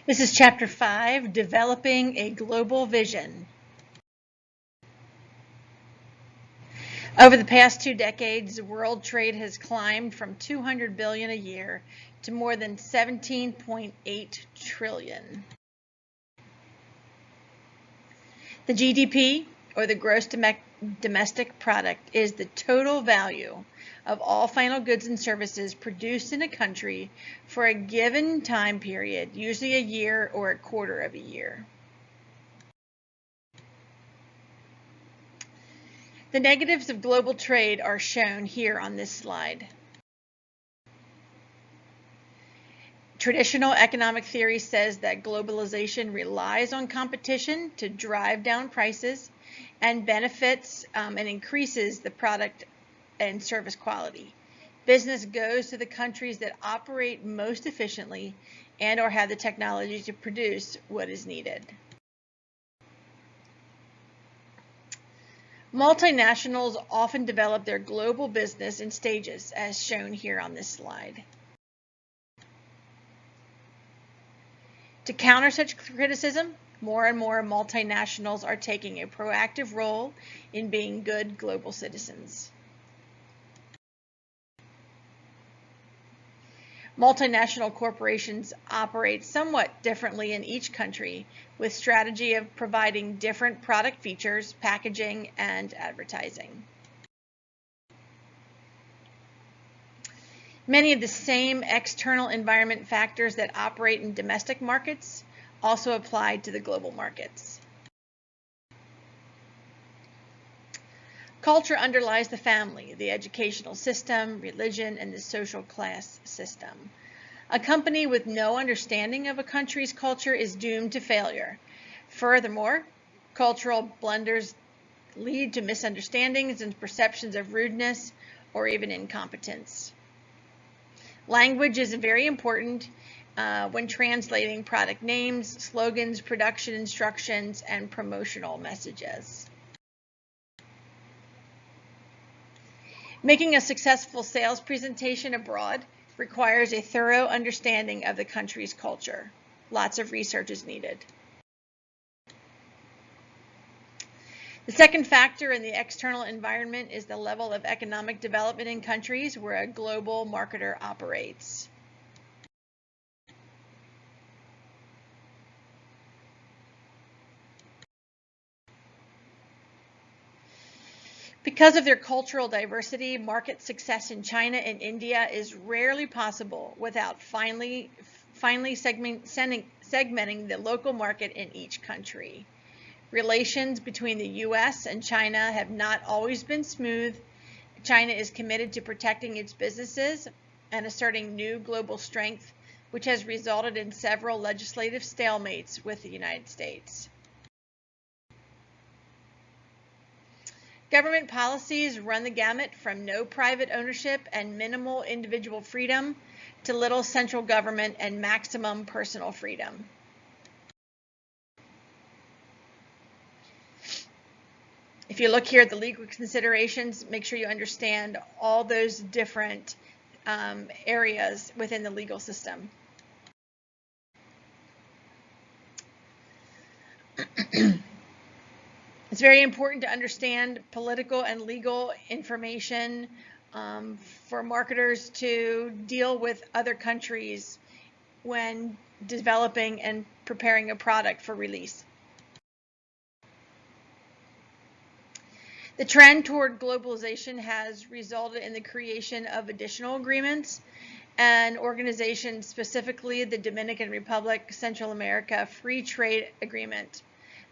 This is Chapter 5, Developing a Global Vision. Over the past 2 decades, world trade has climbed from $200 billion a year to more than $17.8 trillion. The GDP, or the gross domestic product, is the total value of all final goods and services produced in a country for a given time period, usually a year or a quarter of a year. The negatives of global trade are shown here on this slide. Traditional economic theory says that globalization relies on competition to drive down prices and benefits and increases the product and service quality. Business goes to the countries that operate most efficiently and or have the technology to produce what is needed. Multinationals often develop their global business in stages, as shown here on this slide. To counter such criticism, more and more multinationals are taking a proactive role in being good global citizens. Multinational corporations operate somewhat differently in each country, with strategy of providing different product features, packaging, and advertising. Many of the same external environment factors that operate in domestic markets also apply to the global markets. Culture underlies the family, the educational system, religion, and the social class system. A company with no understanding of a country's culture is doomed to failure. Furthermore, cultural blunders lead to misunderstandings and perceptions of rudeness or even incompetence. Language is very important when translating product names, slogans, production instructions, and promotional messages. Making a successful sales presentation abroad requires a thorough understanding of the country's culture. Lots of research is needed. The second factor in the external environment is the level of economic development in countries where a global marketer operates. Because of their cultural diversity, market success in China and India is rarely possible without finally segmenting the local market in each country. Relations between the U.S. and China have not always been smooth. China is committed to protecting its businesses and asserting new global strength, which has resulted in several legislative stalemates with the United States. Government policies run the gamut from no private ownership and minimal individual freedom to little central government and maximum personal freedom. If you look here at the legal considerations, make sure you understand all those different areas within the legal system. It's very important to understand political and legal information for marketers to deal with other countries when developing and preparing a product for release. The trend toward globalization has resulted in the creation of additional agreements and organizations, specifically the Dominican Republic, Central America Free Trade Agreement,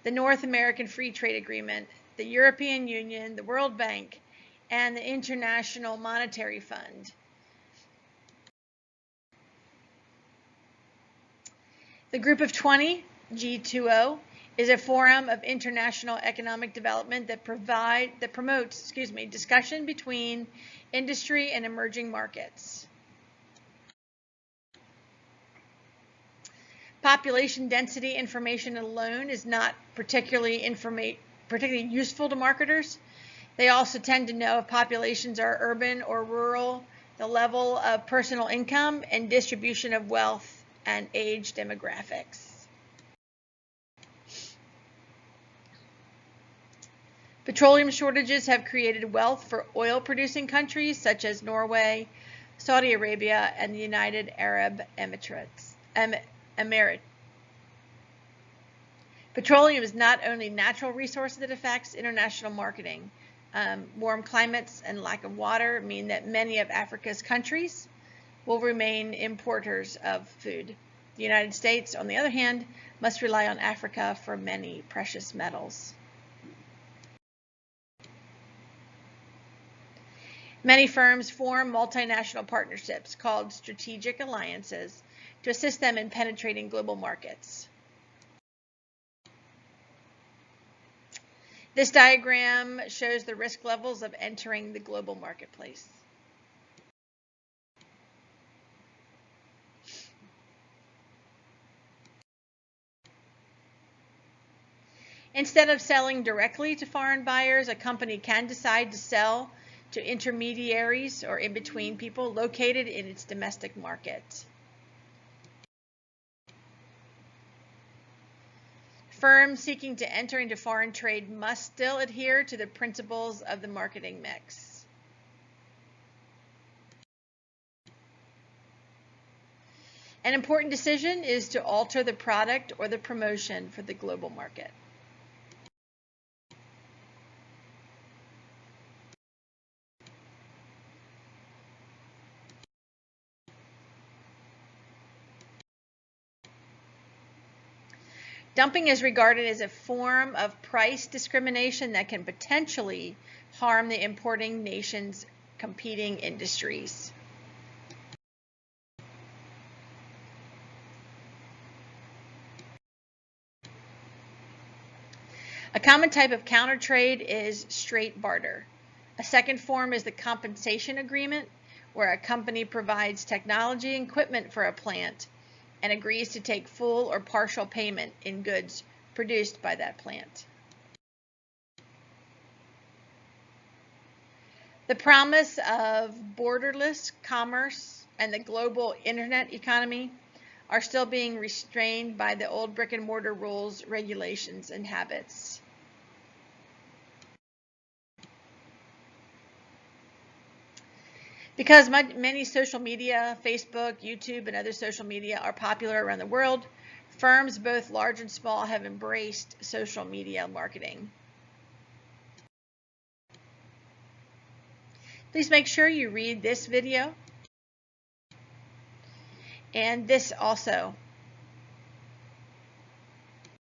the North American Free Trade Agreement, the European Union, the World Bank, and the International Monetary Fund. The Group of 20, G20, is a forum of international economic development that promotes discussion between industry and emerging markets. Population density information alone is not particularly useful to marketers. They also tend to know if populations are urban or rural, the level of personal income, and distribution of wealth and age demographics. Petroleum shortages have created wealth for oil-producing countries such as Norway, Saudi Arabia, and the United Arab Emirates. Petroleum is not only a natural resource that affects international marketing. Warm climates and lack of water mean that many of Africa's countries will remain importers of food. The United States, on the other hand, must rely on Africa for many precious metals. Many firms form multinational partnerships called strategic alliances to assist them in penetrating global markets. This diagram shows the risk levels of entering the global marketplace. Instead of selling directly to foreign buyers, a company can decide to sell to intermediaries or in-between people located in its domestic market. Firms seeking to enter into foreign trade must still adhere to the principles of the marketing mix. An important decision is to alter the product or the promotion for the global market. Dumping is regarded as a form of price discrimination that can potentially harm the importing nation's competing industries. A common type of counter trade is straight barter. A second form is the compensation agreement, where a company provides technology and equipment for a plant and agrees to take full or partial payment in goods produced by that plant. The promise of borderless commerce and the global internet economy are still being restrained by the old brick and mortar rules, regulations, and habits. Because many social media, Facebook, YouTube, and other social media are popular around the world, firms both large and small have embraced social media marketing. Please make sure you read this video and this also.